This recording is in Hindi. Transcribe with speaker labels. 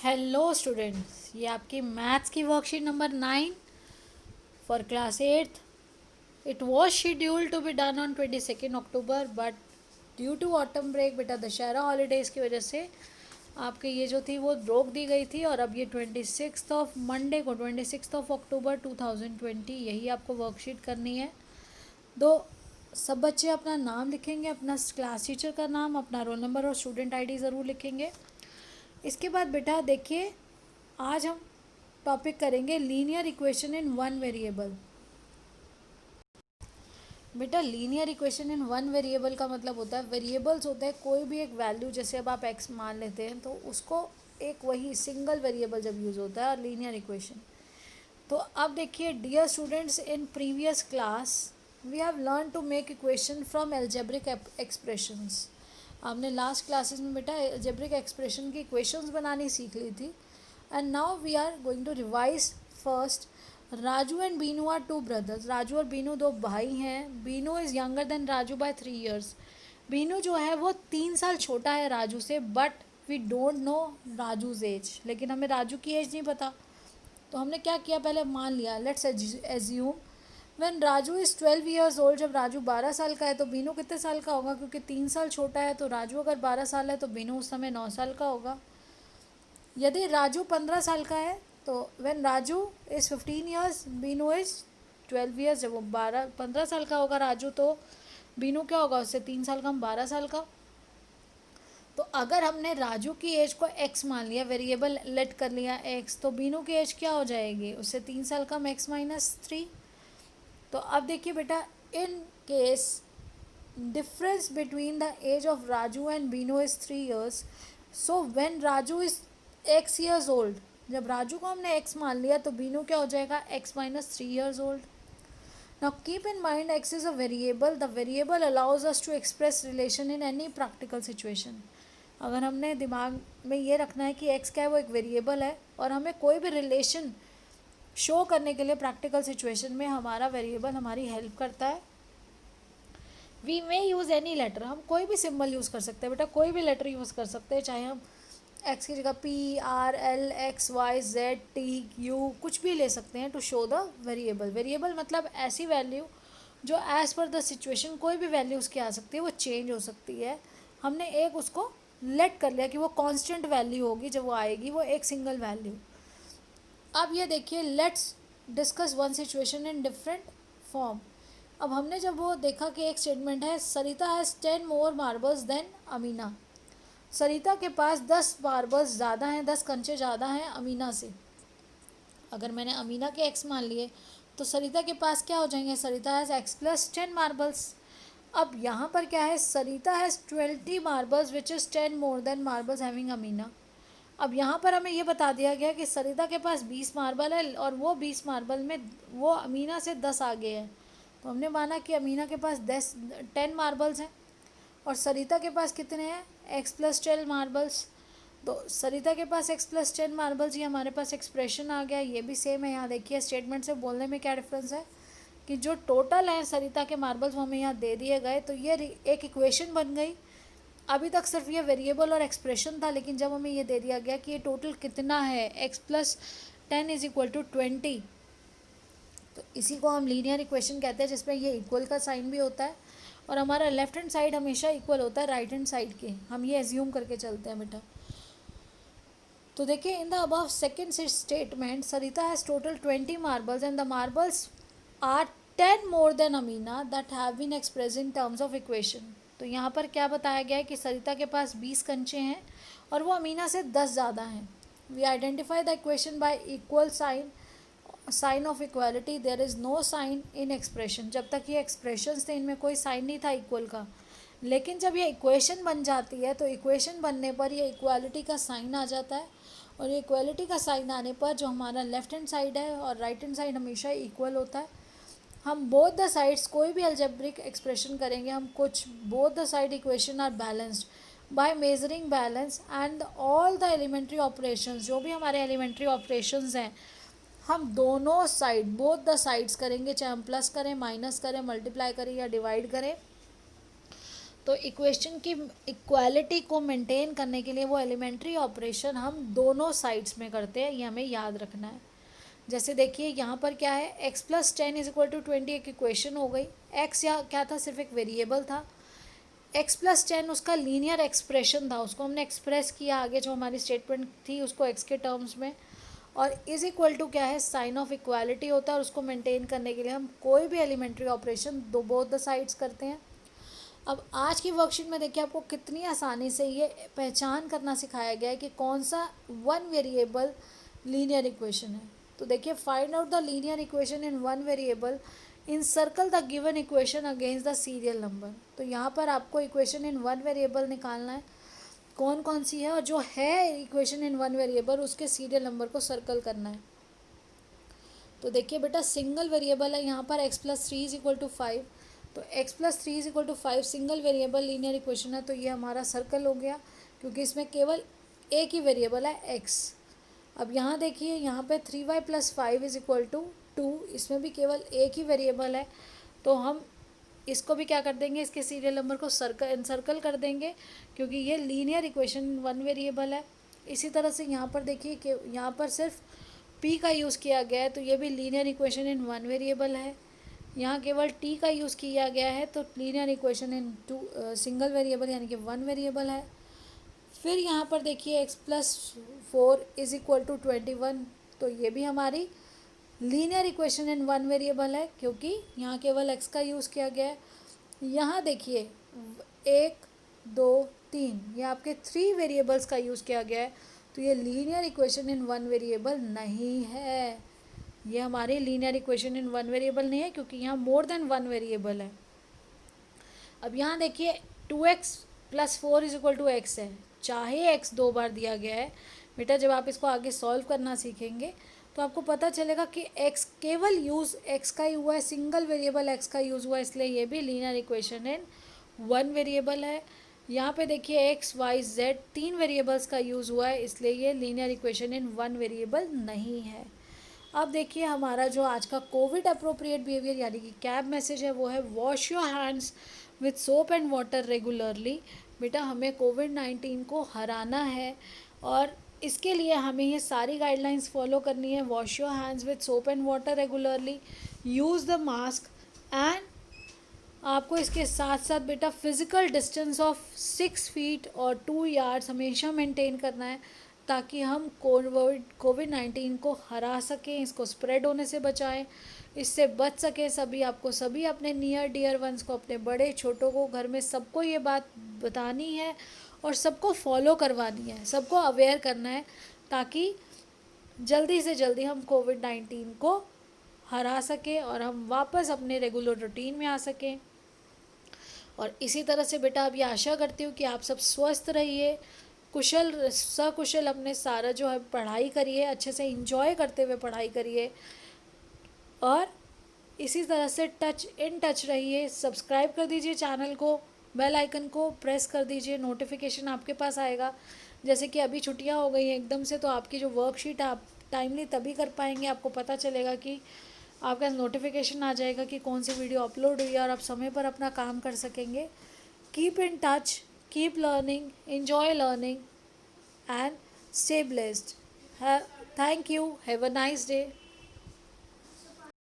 Speaker 1: हेलो स्टूडेंट्स, ये आपकी मैथ्स की worksheet number 9 for class 8th। It was scheduled to be done on 22 October, but due to autumn break, बेटा दशहरा हॉलीडेज़ की वजह से आपके ये जो थी वो रोक दी गई थी। और अब ये 26 ऑफ मंडे को 26 ऑफ अक्टूबर 2020 यही आपको वर्कशीट करनी है। दो सब बच्चे अपना नाम लिखेंगे, अपना क्लास टीचर का नाम, अपना रोल नंबर और स्टूडेंट आईडी ज़रूर लिखेंगे। इसके बाद बेटा देखिए, आज हम टॉपिक करेंगे linear equation in one variable. बेटा linear equation in one variable का मतलब होता है, वेरिएबल्स होते हैं कोई भी एक वैल्यू, जैसे अब आप एक्स मान लेते हैं तो उसको एक वही सिंगल वेरिएबल जब यूज़ होता है और लीनियर इक्वेशन। तो अब देखिए dear students, in previous class we have learn to make equation from algebraic expressions. आपने लास्ट क्लासेस में बेटा एल्जेब्रिक एक्सप्रेशन की इक्वेशंस बनानी सीख ली थी। And now we are going to revise first. Raju and Binu are two brothers. Raju और बीनू दो भाई हैं। Binu is younger than Raju by 3 years। Binu जो है वो 3 साल छोटा है राजू से, but we don't know Raju's age, लेकिन हमें राजू की एज नहीं पता। तो हमने क्या किया, पहले मान लिया, let's assume when Raju is 12 years old. जब राजू 12 साल का है तो बीनू कितने साल का होगा, क्योंकि 3 साल छोटा है, तो राजू अगर 12 साल है तो बीनू उस समय 9 साल का होगा। यदि राजू 15 साल का है तो when Raju is 15 years, Binu is 12 years। जब वो 15 साल का होगा राजू, तो बीनू क्या होगा, उससे 3 साल कम 12 साल का। तो अगर हमने राजू की एज को x मान लिया, वेरिएबल लेट कर लिया x, तो बीनू की एज क्या हो जाएगी, उससे 3 साल कम x माइनस 3। तो अब देखिए बेटा, in case difference between the age of Raju and Binu is 3 years। So when Raju is x years old, जब राजू को हमने x मान लिया तो बीनू क्या हो जाएगा, x minus 3 years old. Now keep in mind x is a variable. The variable allows us to express relation in any practical situation. अगर हमने दिमाग में ये रखना है कि x क्या है, वो एक वेरिएबल है और हमें कोई भी रिलेशन शो करने के लिए प्रैक्टिकल सिचुएशन में हमारा वेरिएबल हमारी हेल्प करता है। We may use any letter, हम कोई भी सिंबल यूज़ कर सकते हैं बेटा, कोई भी लेटर यूज़ कर सकते हैं, चाहे हम एक्स की जगह P R L X Y Z T U कुछ भी ले सकते हैं to show the variable. Variable मतलब ऐसी वैल्यू जो एज़ पर द सिचुएशन कोई भी वैल्यू उसकी आ सकती है, वो चेंज हो सकती है। हमने एक उसको लेट कर लिया कि वो कांस्टेंट वैल्यू होगी, जब वो आएगी वो एक सिंगल वैल्यू। अब ये देखिए, let's discuss one situation in different form. अब हमने जब वो देखा कि एक स्टेटमेंट है, Sarita has 10 more marbles then Amina. Sarita के पास 10 मार्बल्स ज़्यादा हैं, 10 कंचे ज़्यादा हैं अमीना से। अगर मैंने अमीना के एक्स मान लिए तो सरिता के पास क्या हो जाएंगे, Sarita has x plus 10 marbles. अब यहाँ पर क्या है, Sarita has 20 marbles which is 10 more then marbles having Amina. अब यहाँ पर हमें ये बता दिया गया कि सरिता के पास 20 मार्बल है और वो 20 मार्बल में वो अमीना से 10 आगे है। तो हमने माना कि अमीना के पास 10 मार्बल्स हैं और सरिता के पास कितने हैं, एक्स प्लस 12 मार्बल्स। तो सरिता के पास एक्स प्लस 10 मार्बल्स, ये हमारे पास एक्सप्रेशन आ गया। ये भी सेम है, यहाँ देखिए स्टेटमेंट से बोलने में क्या डिफरेंस है कि जो टोटल है सरिता के मार्बल्स वो हमें यहाँ दे दिए गए, तो ये एक इक्वेशन बन गई। अभी तक सिर्फ ये वेरिएबल और एक्सप्रेशन था, लेकिन जब हमें ये दे दिया गया कि ये टोटल कितना है, X plus 10 is equal to 20, तो इसी को हम लीनियर इक्वेशन कहते हैं, जिसमें ये इक्वल का साइन भी होता है और हमारा लेफ्ट हैंड साइड हमेशा इक्वल होता है राइट हैंड साइड के। हम ये एज्यूम करके चलते हैं बेटा। तो देखिए, in the above second statement Sarita has total 20 marbles and the marbles are 10 more than Amina that have been express in terms of equation. तो यहाँ पर क्या बताया गया है कि सरिता के पास 20 कंचे हैं और वो अमीना से 10 ज़्यादा हैं। We identify the equation by equal sign of equality. There is no sign in expression. जब तक ये एक्सप्रेशंस थे इनमें कोई साइन नहीं था इक्वल का, लेकिन जब ये इक्वेशन बन जाती है तो इक्वेशन बनने पर ये इक्वालिटी का साइन आ जाता है और ये इक्वालिटी का साइन आने पर जो हमारा लेफ्ट हैंड साइड है और राइट हैंड साइड हमेशा इक्वल होता है। हम बोथ द साइड्स कोई भी अलजेब्रिक एक्सप्रेशन करेंगे, हम कुछ both the side equation are balanced by measuring balance and all the elementary operations. जो भी हमारे एलिमेंट्री ऑपरेशंस हैं हम दोनों साइड बोथ द साइड्स करेंगे, चाहे हम प्लस करें माइनस करें मल्टीप्लाई करें या डिवाइड करें, तो इक्वेशन की इक्वालिटी को मेंटेन करने के लिए वो एलिमेंट्री ऑपरेशन हम दोनों साइड्स में करते हैं, ये हमें याद रखना है। जैसे देखिए यहाँ पर क्या है, x plus 10 is equal to 20 एक इक्वेशन हो गई। x या क्या था, सिर्फ एक वेरिएबल था। x प्लस 10 उसका लीनियर एक्सप्रेशन था, उसको हमने एक्सप्रेस किया आगे जो हमारी स्टेटमेंट थी उसको x के टर्म्स में। और इज इक्वल टू क्या है, साइन ऑफ इक्वालिटी होता है, और उसको मेंटेन करने के लिए हम कोई भी एलिमेंट्री ऑपरेशन दो बोथ द साइड्स करते हैं। अब आज की वर्कशीट में देखिए आपको कितनी आसानी से ये पहचान करना सिखाया गया है कि कौन सा वन वेरिएबल लीनियर इक्वेशन है। तो देखिए, find out the linear equation in one variable, in circle the given equation against the serial number. तो यहाँ पर आपको इक्वेशन इन वन वेरिएबल निकालना है, कौन कौन सी है, और जो है इक्वेशन इन वन वेरिएबल उसके सीरियल नंबर को सर्कल करना है। तो देखिए बेटा, सिंगल वेरिएबल है यहाँ पर x plus 3 is equal to 5, तो x plus 3 is equal to 5 single variable linear equation है, तो ये हमारा सर्कल हो गया क्योंकि इसमें केवल एक ही वेरिएबल है x। अब यहाँ देखिए, यहाँ पे 3y plus 5 is equal to 2, इसमें भी केवल एक ही वेरिएबल है, तो हम इसको भी क्या कर देंगे, इसके सीरियल नंबर को सर्कल कर देंगे क्योंकि ये लीनियर इक्वेशन वन वेरिएबल है। इसी तरह से यहाँ पर देखिए कि यहाँ पर सिर्फ p का यूज़ किया गया है, तो ये भी linear equation in one variable है। यहाँ केवल t का यूज़ किया गया है, तो linear equation in single variable यानी कि वन वेरिएबल है। फिर यहाँ पर देखिए x plus 4 is equal to 21, तो ये भी हमारी linear equation in one variable है क्योंकि यहाँ केवल x का यूज़ किया गया है। यहाँ देखिए 1 2 3, ये आपके 3 वेरिएबल्स का यूज़ किया गया है, तो ये linear equation in one variable नहीं है। ये हमारी linear equation in one variable नहीं है क्योंकि यहाँ मोर देन वन वेरिएबल है। अब यहाँ देखिए 2x plus 4 is equal to x है, चाहे x 2 बार दिया गया है बेटा, जब आप इसको आगे सॉल्व करना सीखेंगे तो आपको पता चलेगा कि x केवल यूज़ x का ही हुआ है, सिंगल वेरिएबल x का यूज़ हुआ है, इसलिए ये भी linear equation in one variable है। यहाँ पे देखिए x y z 3 वेरिएबल्स का यूज़ हुआ है, इसलिए ये linear equation in one variable नहीं है। अब देखिए, हमारा जो आज का कोविड अप्रोप्रिएट बिहेवियर यानी कि कैब मैसेज है वो है wash your hands with soap and water regularly. बेटा, हमें कोविड-19 को हराना है और इसके लिए हमें ये सारी गाइडलाइंस फॉलो करनी है। Wash your hands with soap and water regularly, use the mask, and आपको इसके साथ साथ बेटा फिज़िकल डिस्टेंस ऑफ 6 फीट और 2 यार्ड्स हमेशा मेंटेन करना है ताकि हम कोविड-19 को हरा सकें, इसको स्प्रेड होने से बचाएं, इससे बच सके सभी। आपको सभी अपने नियर डियर वंस को, अपने बड़े छोटों को, घर में सबको ये बात बतानी है और सबको फॉलो करवानी है, सबको अवेयर करना है ताकि जल्दी से जल्दी हम कोविड-19 को हरा सकें और हम वापस अपने रेगुलर रूटीन में आ सकें। और इसी तरह से बेटा अब ये आशा करती हूँ कि आप सब स्वस्थ रहिए, कुशल सकुशल अपने सारा जो है पढ़ाई करिए, अच्छे से एंजॉय करते हुए पढ़ाई करिए और इसी तरह से टच रहिए। सब्सक्राइब कर दीजिए चैनल को, बेल आइकन को प्रेस कर दीजिए, नोटिफिकेशन आपके पास आएगा। जैसे कि अभी छुट्टियां हो गई हैं एकदम से, तो आपकी जो वर्कशीट है आप टाइमली तभी कर पाएंगे, आपको पता चलेगा कि आपका नोटिफिकेशन आ जाएगा कि कौन सी वीडियो अपलोड हुई है और आप समय पर अपना काम कर सकेंगे। Keep in touch, keep learning, enjoy learning and stay blessed. Thank you. Have a nice day.